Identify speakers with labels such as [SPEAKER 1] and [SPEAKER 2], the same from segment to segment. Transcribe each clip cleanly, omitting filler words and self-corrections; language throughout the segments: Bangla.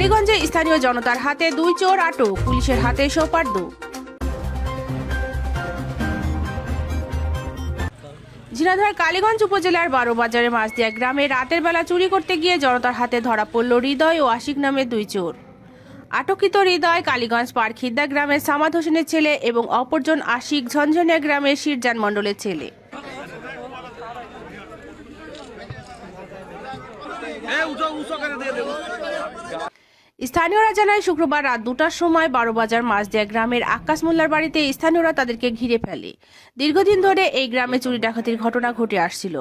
[SPEAKER 1] কালীগঞ্জে স্থানীয় জনতার হাতে 2 চোর আটক, পুলিশের হাতে সোপার্দ। ঝিনাইদহের কালীগঞ্জ উপজেলার 12 বাজারের মাঝদিয়া গ্রামে রাতের বেলা চুরি করতে গিয়ে জনতার হাতে ধরা পড়ল হৃদয় ও আশিক নামে 2 চোর। আটককৃত হৃদয় কালীগঞ্জ পারখিদ্দা গ্রামের সামাদ হোসেনের ছেলে এবং অপরজন আশিক ঝনঝনিয়া গ্রামের শিরজান মণ্ডলের ছেলে। স্থানীয়রা জানায় শুক্রবার রাত 2টার সময় 12 বাজার মাঝদিয়া গ্রামের আকাশ মোল্লার বাড়িতে স্থানীয়রা তাদেরকে ঘিরে ফেলে। দীর্ঘদিন ধরে এই গ্রামে চুরি ডাকাতির ঘটনা ঘটে আসছিল।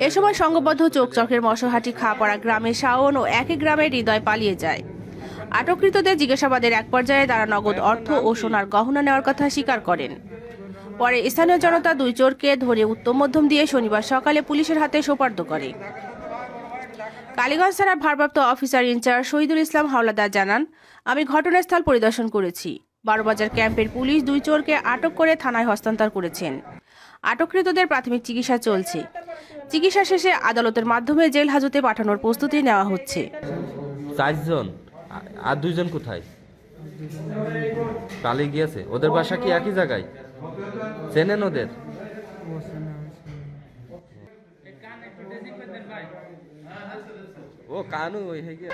[SPEAKER 1] এ সময় সংঘবদ্ধ চোখচকের মশাহাটি খাপাড়া গ্রামের শাওন ও একই গ্রামের হৃদয় পালিয়ে যায়। আটককৃতদের জিজ্ঞাসাবাদের এক পর্যায়ে তারা নগদ অর্থ ও সোনার গহনা নেওয়ার কথা স্বীকার করেন। পরে স্থানীয় জনতা 2 চোরকে ধরে উত্তম মধ্যম দিয়ে শনিবার সকালে পুলিশের হাতে সোপর্দ করে। কালীগঞ্জ থানার ভারপ্রাপ্ত অফিসার ইনচার্জ শহীদুল ইসলাম হাওলাদার জানান, আমি ঘটনাস্থল পরিদর্শন করেছি। 12 বাজার ক্যাম্পের পুলিশ 2 চোরকে আটক করে থানায় হস্তান্তর করেছেন। আটককৃতদের প্রাথমিক চিকিৎসা চলছে। চিকিৎসা শেষে আদালতের মাধ্যমে জেল হাজতে পাঠানোর প্রস্তুতি নেওয়া হচ্ছে।
[SPEAKER 2] 4 জন আর 2 জন কোথায়? পালিয়ে গিয়েছে। ওদের বাসা কি একই জায়গায়? চেনেন ওদের? ও কানু হয়ে গিয়ে